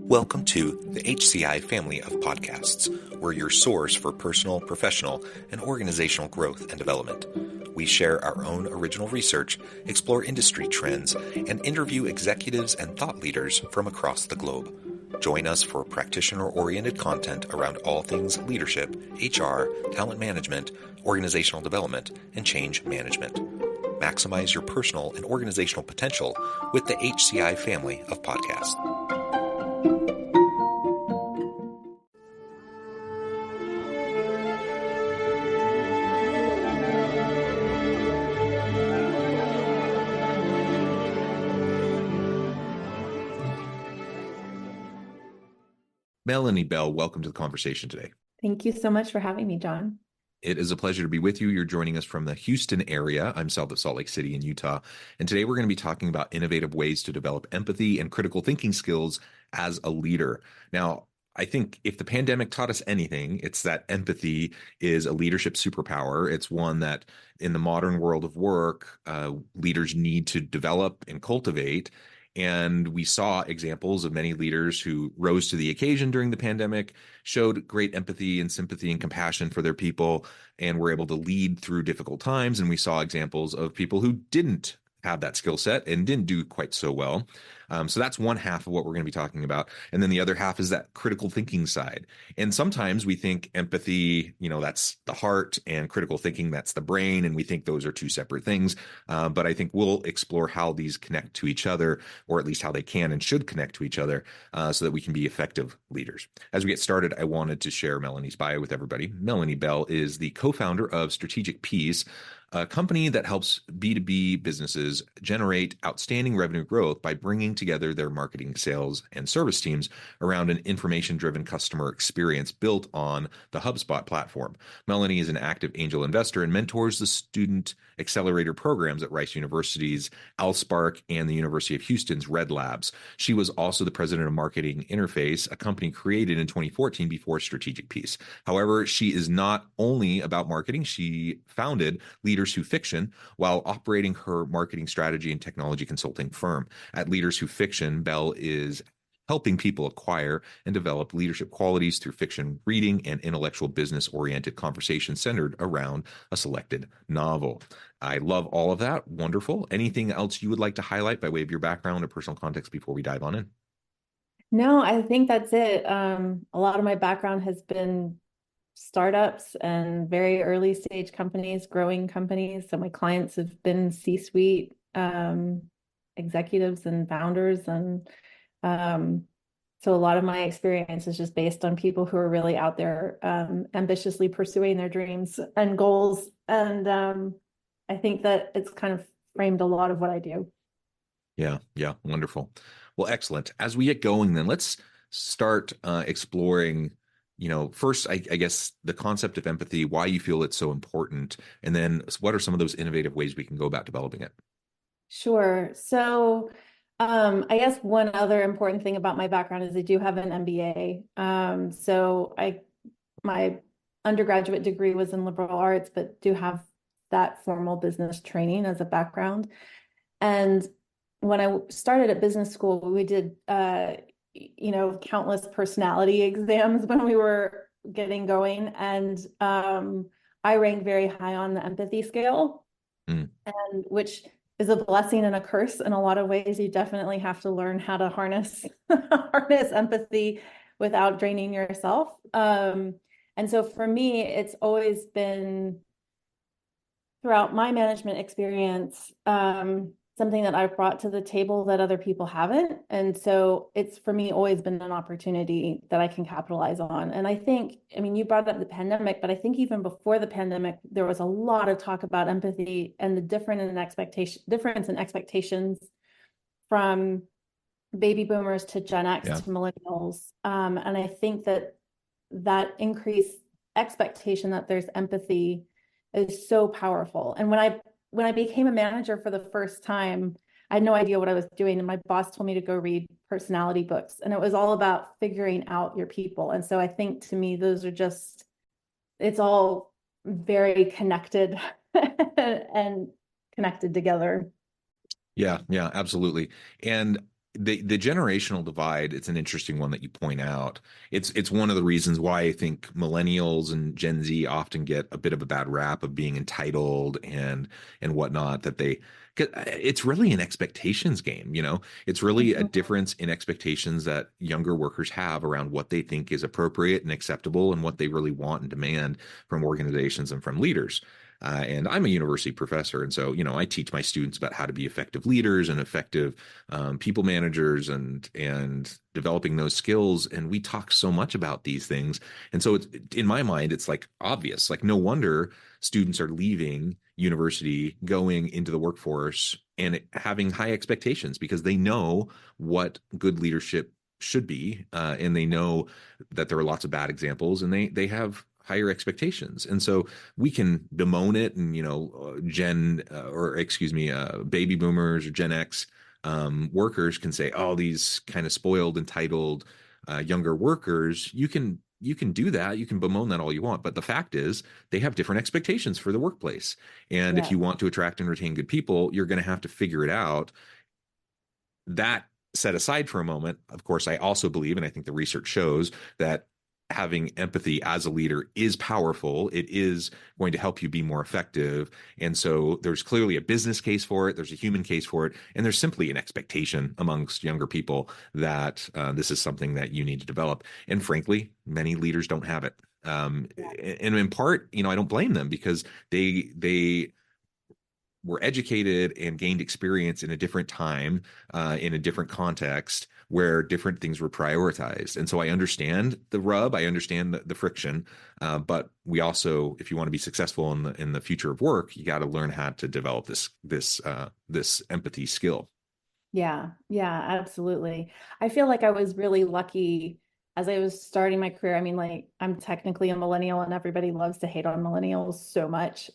Welcome to the HCI family of podcasts. We're your source for personal, professional, and organizational growth and development. We share our own original research, explore industry trends, and interview executives and thought leaders from across the globe. Join us for practitioner-oriented content around all things leadership, HR, talent management, organizational development, and change management. Maximize your personal and organizational potential with the HCI family of podcasts. Melanie Bell, welcome to the conversation today. Thank you so much for having me, John. It is a pleasure to be with you. You're joining us from the Houston area. I'm south of Salt Lake City in Utah. And today we're going to be talking about innovative ways to develop empathy and critical thinking skills as a leader. Now, I think if the pandemic taught us anything, it's that empathy is a leadership superpower. It's one that in the modern world of work, leaders need to develop and cultivate. And we saw examples of many leaders who rose to the occasion during the pandemic, showed great empathy and sympathy and compassion for their people, and were able to lead through difficult times. And we saw examples of people who didn't have that skill set and didn't do quite so well. So that's one half of what we're going to be talking about. And then the other half is that critical thinking side. And sometimes we think empathy, that's the heart, and critical thinking, that's the brain. And we think those are two separate things. But I think we'll explore how these connect to each other, or at least how they can and should connect to each other, so that we can be effective leaders. As we get started, I wanted to share Melanie's bio with everybody. Melanie Bell is the co-founder of Strategic Peace, a company that helps B2B businesses generate outstanding revenue growth by bringing together their marketing, sales, and service teams around an information-driven customer experience built on the HubSpot platform. Melanie is an active angel investor and mentors the student accelerator programs at Rice University's AlSpark and the University of Houston's Red Labs. She was also the president of Marketing Interface, a company created in 2014 before Strategic Peace. However, she is not only about marketing. She founded Leaders Who Fiction while operating her marketing strategy and technology consulting firm. At Leaders Who Fiction, Bell is helping people acquire and develop leadership qualities through fiction reading and intellectual business-oriented conversations centered around a selected novel. I love all of that. Wonderful. Anything else you would like to highlight by way of your background or personal context before we dive on in? No, I think that's it. A lot of my background has been startups and very early stage companies, growing companies. So my clients have been C-suite executives and founders. And so a lot of my experience is just based on people who are really out there ambitiously pursuing their dreams and goals. And I think that it's kind of framed a lot of what I do. Yeah, wonderful. Well, excellent. As we get going, then let's start exploring, first, I guess, the concept of empathy, why you feel it's so important, and then what are some of those innovative ways we can go about developing it? Sure. So I guess one other important thing about my background is I do have an MBA. My undergraduate degree was in liberal arts, but do have that formal business training as a background. And when I started at business school, we did, countless personality exams when we were getting going. And I ranked very high on the empathy scale, and which is a blessing and a curse in a lot of ways. You definitely have to learn how to harness empathy without draining yourself. And so for me, it's always been, throughout my management experience, something that I've brought to the table that other people haven't. And so it's, for me, always been an opportunity that I can capitalize on. And I think, you brought up the pandemic, but I think even before the pandemic, there was a lot of talk about empathy and the difference in expectations from baby boomers to Gen X to millennials. And I think that increased expectation that there's empathy is so powerful. And when I became a manager for the first time, I had no idea what I was doing. And my boss told me to go read personality books. And it was all about figuring out your people. And so I think, to me, it's all very connected and connected together. Yeah, absolutely. And the generational divide, it's an interesting one that you point out. It's one of the reasons why I think millennials and Gen Z often get a bit of a bad rap of being entitled and whatnot, that they 'cause it's really an expectations game, you know. It's really a Mhm. difference in expectations that younger workers have around what they think is appropriate and acceptable and what they really want and demand from organizations and from leaders. And I'm a university professor, and so I teach my students about how to be effective leaders and effective people managers and developing those skills. And we talk so much about these things, and so it's in my mind, it's like obvious. Like no wonder students are leaving university, going into the workforce, and having high expectations because they know what good leadership should be, and they know that there are lots of bad examples, and they have higher expectations. And so we can bemoan it, and or excuse me, baby boomers or Gen X workers can say, "Oh, these kind of spoiled, entitled younger workers." You can do that. You can bemoan that all you want, but the fact is, they have different expectations for the workplace. And if Yeah. you want to attract and retain good people, you're going to have to figure it out. That set aside for a moment, of course, I also believe, and I think the research shows that having empathy as a leader is powerful. It is going to help you be more effective. And so there's clearly a business case for it, there's a human case for it, and there's simply an expectation amongst younger people that this is something that you need to develop. And frankly, many leaders don't have it. And in part, I don't blame them because they were educated and gained experience in a different time, in a different context where different things were prioritized. And so I understand the rub, I understand the friction, but we also, if you want to be successful in the future of work, you got to learn how to develop this empathy skill. Yeah, yeah, absolutely. I feel like I was really lucky as I was starting my career. I mean, like I'm technically a millennial and everybody loves to hate on millennials so much.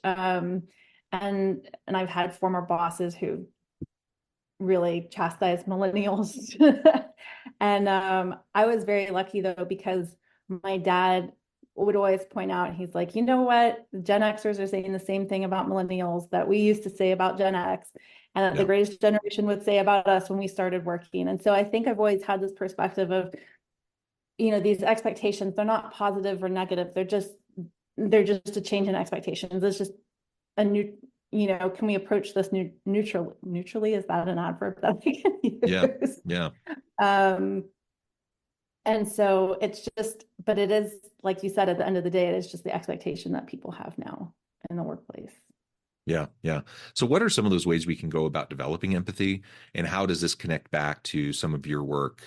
And I've had former bosses who really chastise millennials. And I was very lucky though, because my dad would always point out, he's like, you know what? Gen Xers are saying the same thing about millennials that we used to say about Gen X, and that the Yeah. greatest generation would say about us when we started working. And so I think I've always had this perspective of, these expectations, they're not positive or negative. They're just a change in expectations. It's just a new, can we approach this neutrally? Is that an adverb that we can Yeah. use? Yeah. Um, and so it's just, but it is, like you said, at the end of the day, it is just the expectation that people have now in the workplace. Yeah, yeah. So, what are some of those ways we can go about developing empathy, and how does this connect back to some of your work,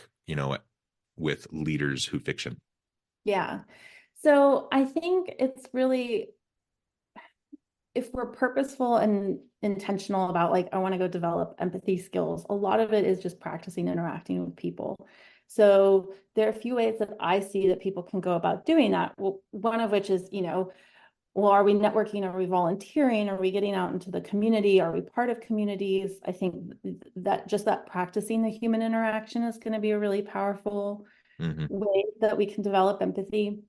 with leaders who fiction? Yeah. So I think it's really, if we're purposeful and intentional about like, I want to go develop empathy skills, a lot of it is just practicing interacting with people. So there are a few ways that I see that people can go about doing that. Well, one of which is, well, are we networking? Are we volunteering? Are we getting out into the community? Are we part of communities? I think that just that practicing the human interaction is going to be a really powerful Hmm. way that we can develop empathy.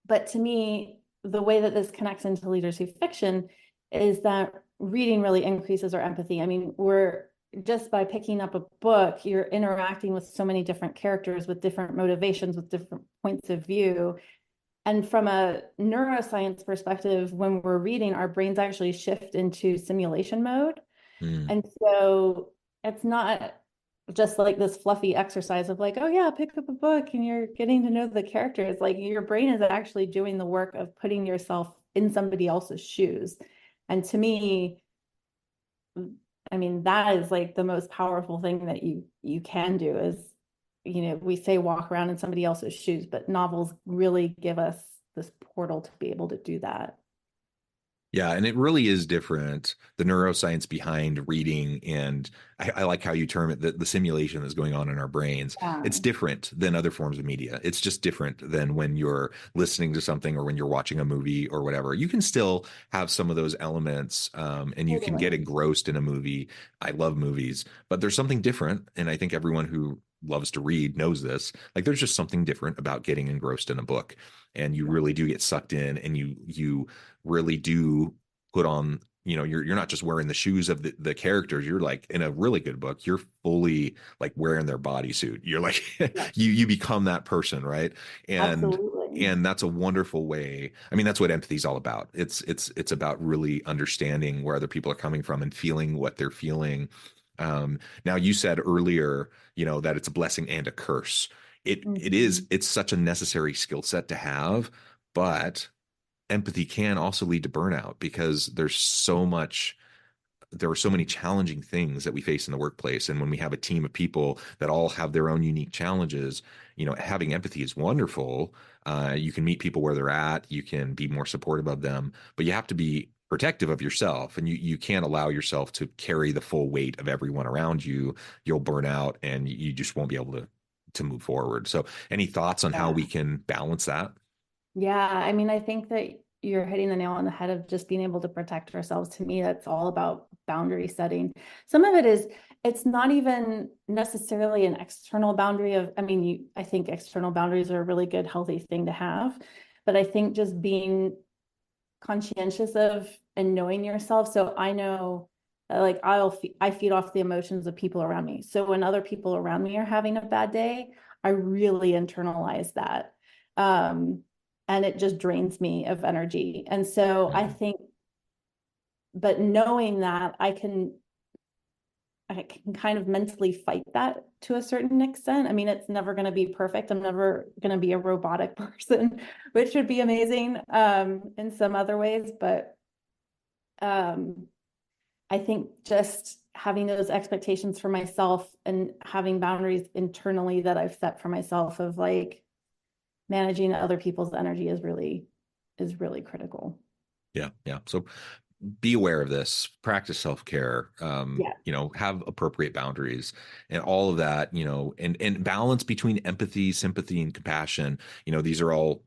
But to me, the way that this connects into Leaders Who Fiction is that reading really increases our empathy. I mean, we're just by picking up a book, you're interacting with so many different characters with different motivations, with different points of view. And from a neuroscience perspective, when we're reading, our brains actually shift into simulation mode. Mm. And so it's not just like this fluffy exercise of like, oh yeah, pick up a book and you're getting to know the characters. Like your brain is actually doing the work of putting yourself in somebody else's shoes. And to me, I mean, that is like the most powerful thing that you can do is, we say walk around in somebody else's shoes, but novels really give us this portal to be able to do that. Yeah, and it really is different, the neuroscience behind reading, and I like how you term it, the simulation that's going on in our brains. It's Yeah, different than other forms of media. It's just different than when you're listening to something or when you're watching a movie or whatever. You can still have some of those elements, and you can get totally. engrossed in a movie. I love movies, but there's something different, and I think everyone who loves to read knows this. Like there's just something different about getting engrossed in a book, and you Yeah. really do get sucked in, and you really do put on you're not just wearing the shoes of the characters. You're like in a really good book, you're fully like wearing their bodysuit. You're like Yeah, you become that person, right? And absolutely. and that's a wonderful way. I mean, that's what empathy is all about. It's about really understanding where other people are coming from and feeling what they're feeling. Now you said earlier, that it's a blessing and a curse. Mhm. It's such a necessary skill set to have, but empathy can also lead to burnout because there are so many challenging things that we face in the workplace. And when we have a team of people that all have their own unique challenges, having empathy is wonderful. You can meet people where they're at, you can be more supportive of them, but you have to be protective of yourself, and you can't allow yourself to carry the full weight of everyone around you. You'll burn out and you just won't be able to move forward. So any thoughts on how we Yeah. can balance that? Yeah, I mean, I think that you're hitting the nail on the head of just being able to protect ourselves. To me, that's all about boundary setting. Some of it is, it's not even necessarily an external boundary of, I mean, I think external boundaries are a really good, healthy thing to have. But I think just being conscientious of and knowing yourself. So I know like I feed off the emotions of people around me. So when other people around me are having a bad day, I really internalize that. Um, and it just drains me of energy. And so I Mhm. think, but knowing that I can kind of mentally fight that to a certain extent. I mean, it's never going to be perfect. I'm never going to be a robotic person, which would be amazing in some other ways. But um, I think just having those expectations for myself and having boundaries internally that I've set for myself of like managing other people's energy is really critical. Yeah, yeah. So be aware of this, practice self-care, Yeah. have appropriate boundaries and all of that, and balance between empathy, sympathy, and compassion. These are all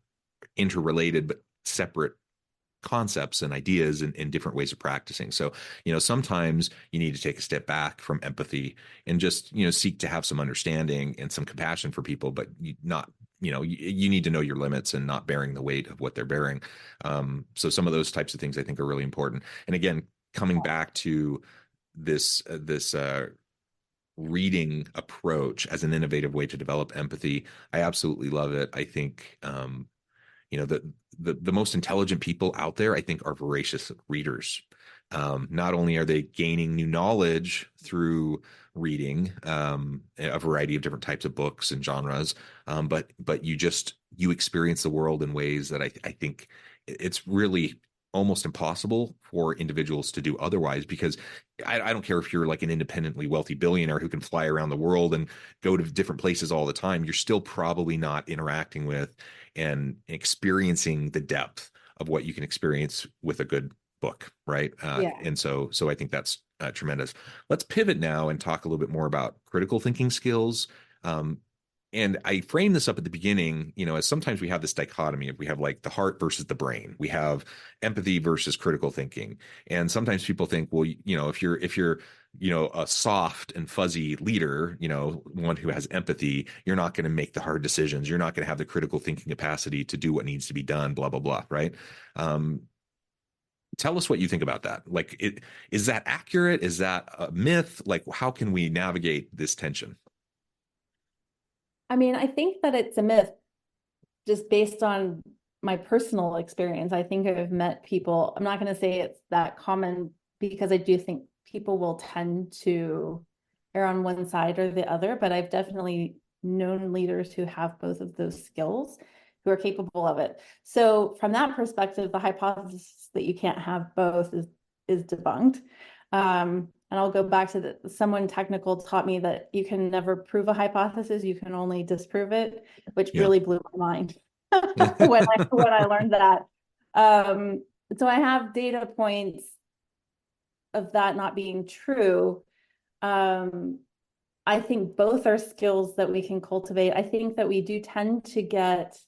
interrelated but separate concepts and ideas and different ways of practicing. So, sometimes you need to take a step back from empathy and just, seek to have some understanding and some compassion for people, but not, you need to know your limits and not bearing the weight of what they're bearing. So some of those types of things I think are really important. And again, coming back to this reading approach as an innovative way to develop empathy, I absolutely love it. I think the most intelligent people out there, I think, are voracious readers. Not only are they gaining new knowledge through reading a variety of different types of books and genres, but you experience the world in ways that I think it's really almost impossible for individuals to do otherwise, because I don't care if you're like an independently wealthy billionaire who can fly around the world and go to different places all the time, you're still probably not interacting with and experiencing the depth of what you can experience with a good book, right? Yeah. And so I think that's tremendous. Let's pivot now and talk a little bit more about critical thinking skills. Um, and I frame this up at the beginning, as sometimes we have this dichotomy of we have like the heart versus the brain. We have empathy versus critical thinking. And sometimes people think, well, if you're a soft and fuzzy leader, one who has empathy, you're not going to make the hard decisions. You're not going to have the critical thinking capacity to do what needs to be done, blah, blah, blah. Right. Um, Tell us what you think about that. Like, is that accurate? Is that a myth? Like, how can we navigate this tension? I mean, I think that it's a myth just based on my personal experience. I think I've met people, I'm not going to say it's that common because I do think people will tend to err on one side or the other, but I've definitely known leaders who have both of those skills who are capable of it. So from that perspective, the hypothesis that you can't have both is debunked. And I'll go back to someone technical taught me that you can never prove a hypothesis, you can only disprove it, which Yeah. really blew my mind when I learned that. Um, so I have data points of that not being true. Um, I think both are skills that we can cultivate. I think that we do tend to get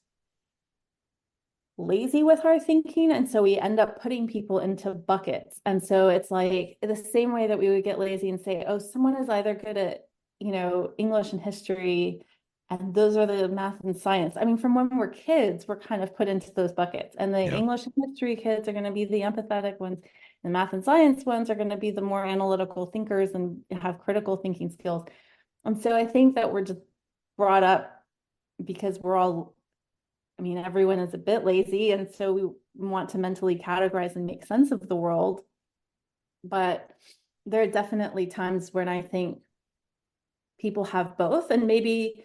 lazy with our thinking. And so we end up putting people into buckets. And so it's like the same way that we would get lazy and say, oh, someone is either good at, English and history, and those are the math and science. I mean, from when we're kids, we're kind of put into those buckets. And the Yeah. English and history kids are going to be the empathetic ones. The math and science ones are going to be the more analytical thinkers and have critical thinking skills. And so I think that we're just brought up because we're all, I mean, everyone is a bit lazy. And so we want to mentally categorize and make sense of the world. But there are definitely times when I think people have both, and maybe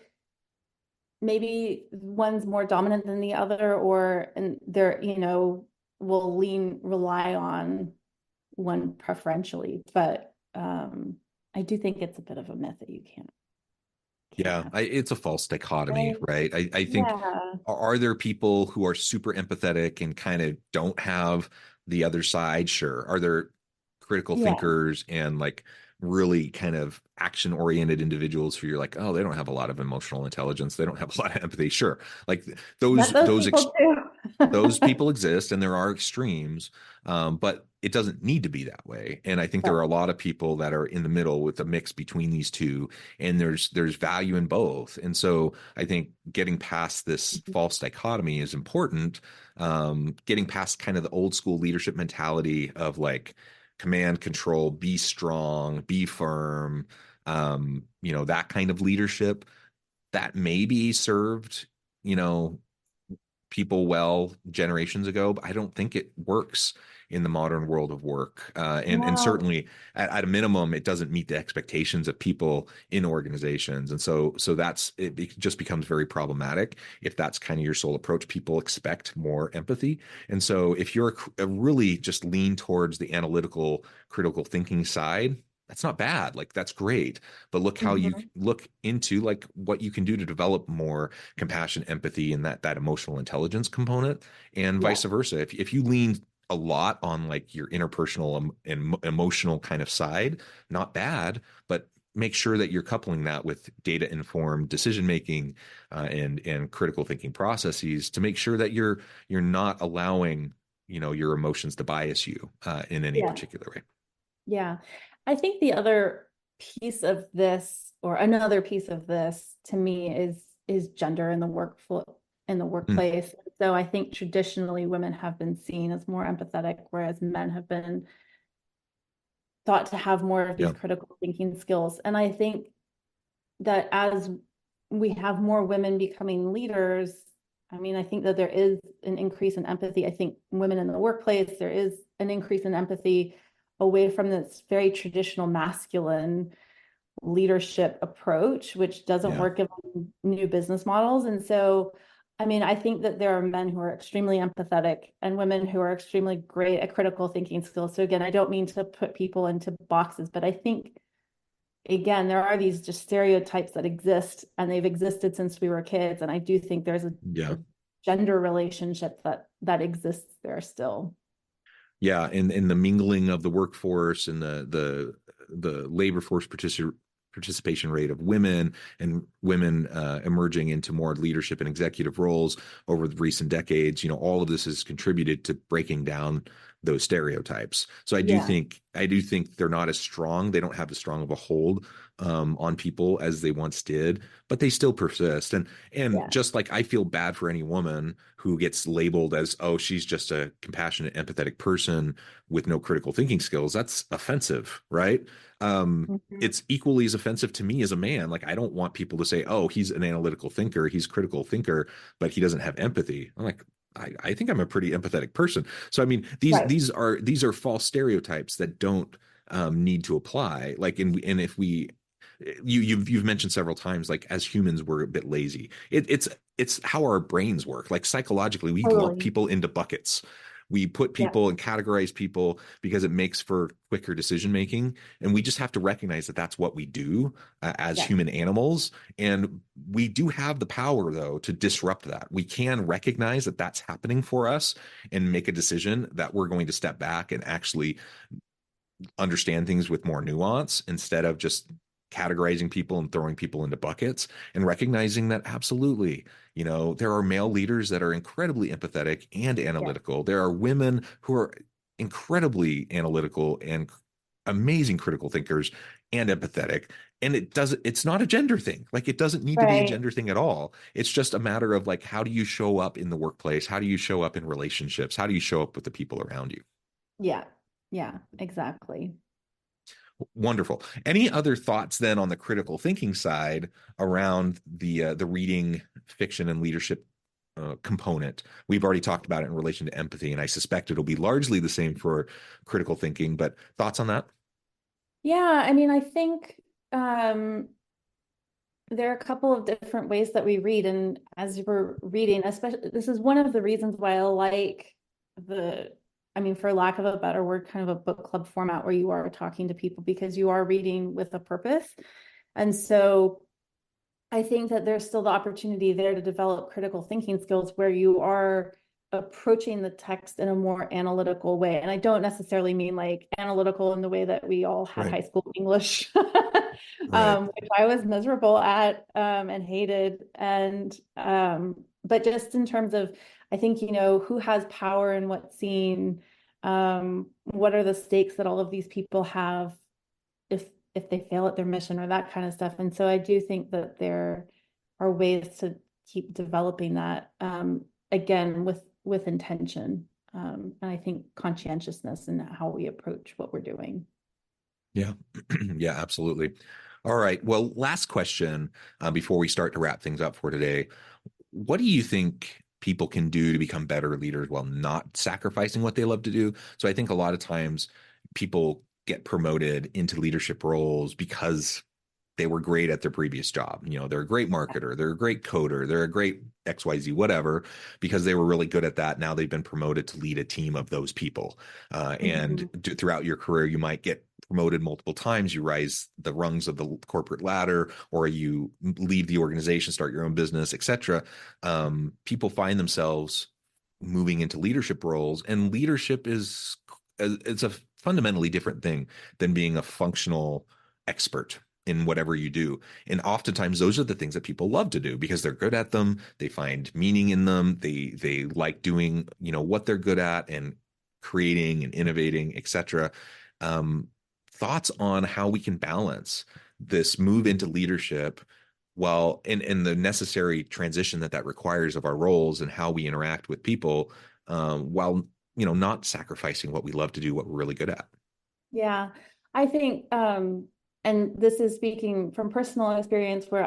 one's more dominant than the other, or and they're, will rely on one preferentially. But I do think it's a bit of a myth that you can't Yeah, have. it's a false dichotomy, Right. right? I think, Yeah. are there people who are super empathetic and kind of don't have the other side? Sure. Are there critical Yeah. thinkers and like really kind of action oriented individuals who you're like, oh, they don't have a lot of emotional intelligence, they don't have a lot of empathy? Sure. Like Met those those those people too. those people exist and there are extremes, but it doesn't need to be that way. And I think there are Right. a lot of people that are in the middle with a mix between these two, and there's value in both. And so I think getting past this false dichotomy is important. Getting past kind of the old school leadership mentality of like command control, be strong, be firm, that kind of leadership that maybe served, you know, people well generations ago, but I don't think it works in the modern world of work. And No. certainly at a minimum, it doesn't meet the expectations of people in organizations. And so that's it just becomes very problematic if that's kind of your sole approach. People expect more empathy. And so if you're a really just lean towards the analytical, critical thinking side, that's not bad. Like that's great. But look how you Mhm. look into like what you can do to develop more compassion, empathy, and that emotional intelligence component, and Yeah. vice versa. If you lean a lot on like your interpersonal and emotional kind of side, not bad, but make sure that you're coupling that with data informed decision making, and critical thinking processes to make sure that you're not allowing your emotions to bias you in any Yeah. particular way. Yeah. I think the other piece of this, or another piece of this to me, is gender in the Mm, workplace. So I think traditionally women have been seen as more empathetic, whereas men have been thought to have more of these yeah, critical thinking skills. And I think that as we have more women becoming leaders, I mean, I think that there is an increase in empathy. I think women in the workplace, there is an increase in empathy away from this very traditional masculine leadership approach, which doesn't yeah. work in new business models. And so, I mean, I think that there are men who are extremely empathetic and women who are extremely great at critical thinking skills. So again, I don't mean to put people into boxes, but I think again, there are these just stereotypes that exist and they've existed since we were kids. And I do think there's Yeah. a gender relationship that exists there still. Yeah, and the mingling of the workforce and the labor force participation rate of women, and women emerging into more leadership and executive roles over the recent decades, all of this has contributed to breaking down those stereotypes. So Yeah. I do think they're not as strong. They don't have as strong of a hold on people as they once did, but they still persist. And Yeah. just like I feel bad for any woman who gets labeled as, oh, she's just a compassionate, empathetic person with no critical thinking skills, that's offensive, right? Mhm. It's equally as offensive to me as a man. Like I don't want people to say, oh, he's an analytical thinker, he's a critical thinker, but he doesn't have empathy. I'm like, I think I'm a pretty empathetic person. So I mean, these Right. these are these are false stereotypes that don't need to apply. Like, and if we you've mentioned several times, like as humans we're a bit lazy. It's how our brains work. Like psychologically we lump Totally. people into buckets. We put Yeah. people and categorize people because it makes for quicker decision making, and we just have to recognize that that's what we do as Yeah. human animals. And we do have the power though to disrupt that. We can recognize that that's happening for us and make a decision that we're going to step back and actually understand things with more nuance instead of just categorizing people and throwing people into buckets, and recognizing that absolutely, there are male leaders that are incredibly empathetic and Yeah. analytical. There are women who are incredibly analytical and amazing critical thinkers and empathetic. And it's not a gender thing. Like it doesn't need to be a Right. gender thing at all. It's just a matter of like, how do you show up in the workplace? How do you show up in relationships? How do you show up with the people around you? Yeah. Yeah, exactly. Wonderful. Any other thoughts then on the critical thinking side around the reading fiction and leadership component? We've already talked about it in relation to empathy, and I suspect it'll be largely the same for critical thinking. But thoughts on that? Yeah, I mean, I think there are a couple of different ways that we read, and as we're reading, especially this is one of the reasons why I like the, I mean, for lack of a better word, kind of a book club format where you are talking to people because you are reading with a purpose. And so I think that there's still the opportunity there to develop critical thinking skills where you are approaching the text in a more analytical way. And I don't necessarily mean like analytical in the way that we all had Right. high school English, Right. which I was miserable at and hated. But just in terms of, I think, who has power in what's seen, what are the stakes that all of these people have if if they fail at their mission or that kind of stuff. And so I do think that there are ways to keep developing that again with intention. And I think conscientiousness in how we approach what we're doing. Yeah. Yeah, absolutely. All right. Well, last question before we start to wrap things up for today. What do you think people can do to become better leaders while not sacrificing what they love to do? So I think a lot of times people get promoted into leadership roles because they were great at their previous job. You know, they're a great marketer, they're a great coder, they're a great XYZ, whatever, because they were really good at that. Now they've been promoted to lead a team of those people. And Mhm. throughout your career, you might get promoted multiple times. You rise the rungs of the corporate ladder, or you leave the organization, start your own business, etc. People find themselves moving into leadership roles, and leadership is it's a fundamentally different thing than being a functional expert in whatever you do. And oftentimes those are the things that people love to do because they're good at them. They find meaning in them. They like doing, what they're good at and creating and innovating, etc. Um, Thoughts on how we can balance this move into leadership while in the necessary transition that requires of our roles and how we interact with people, while not sacrificing what we love to do, what we're really good at. Yeah, I think, and this is speaking from personal experience where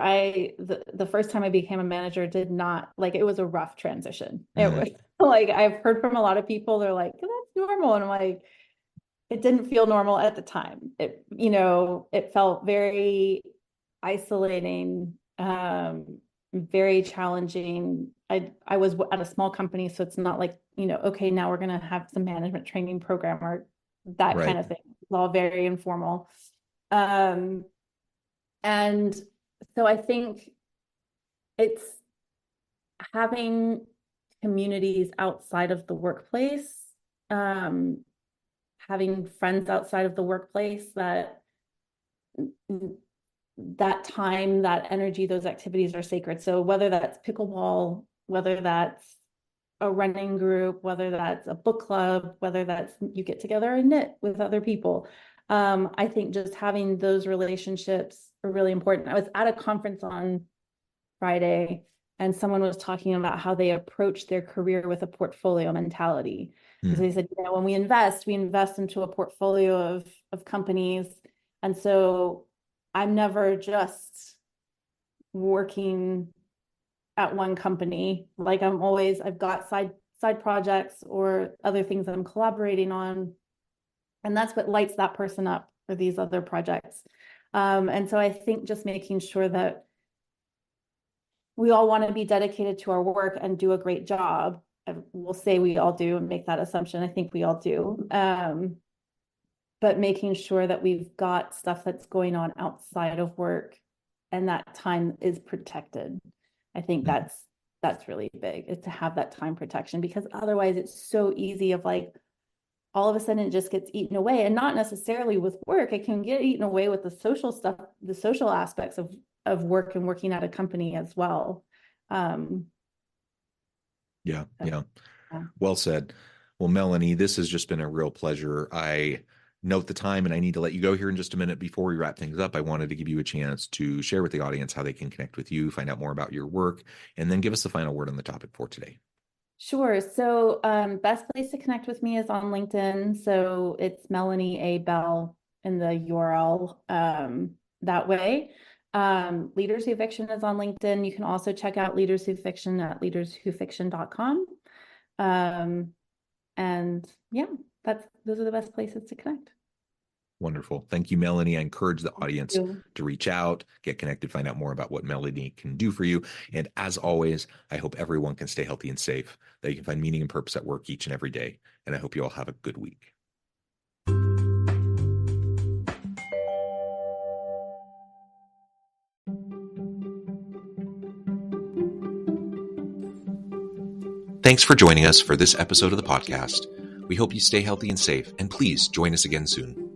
the first time I became a manager did not, like, it was a rough transition. It Mm, was like, I've heard from a lot of people, they're like, that's normal. And I'm like, it didn't feel normal at the time. It felt very isolating, very challenging. I was at a small company, so it's not like, okay, now we're gonna have some management training program or that kind right. of thing. It's all very informal. Um, and so I think it's having communities outside of the workplace, um, having friends outside of the workplace that time, that energy, those activities are sacred. So whether that's pickleball, whether that's a running group, whether that's a book club, whether that's you get together and knit with other people. I think just having those relationships are really important. I was at a conference on Friday and someone was talking about how they approach their career with a portfolio mentality. Because Mm, they said, when we invest into a portfolio of companies. And so I'm never just working at one company. Like I've got side projects or other things that I'm collaborating on. And that's what lights that person up for these other projects. And so I think just making sure that we all want to be dedicated to our work and do a great job. We'll say we all do and make that assumption. I think we all do. But making sure that we've got stuff that's going on outside of work and that time is protected. I think mm, that's really big, is to have that time protection, because otherwise it's so easy of like all of a sudden it just gets eaten away, and not necessarily with work. It can get eaten away with the social stuff, the social aspects of work and working at a company as well. Um, yeah, but, yeah. yeah. Well said. Well, Melanie, this has just been a real pleasure. I note the time and I need to let you go here in just a minute. Before we wrap things up, I wanted to give you a chance to share with the audience how they can connect with you, find out more about your work, and then give us the final word on the topic for today. Sure. So, best place to connect with me is on LinkedIn. So it's Melanie A. Bell in the URL that way. Leaders Who Fiction is on LinkedIn. You can also check out Leaders Who Fiction at leaderswhofiction.com. And yeah, those are the best places to connect. Wonderful. Thank you, Melanie. I encourage the Thank audience you. to reach out, get connected, find out more about what Melanie can do for you. And as always, I hope everyone can stay healthy and safe, that you can find meaning and purpose at work each and every day. And I hope you all have a good week. Thanks for joining us for this episode of the podcast. We hope you stay healthy and safe, and please join us again soon.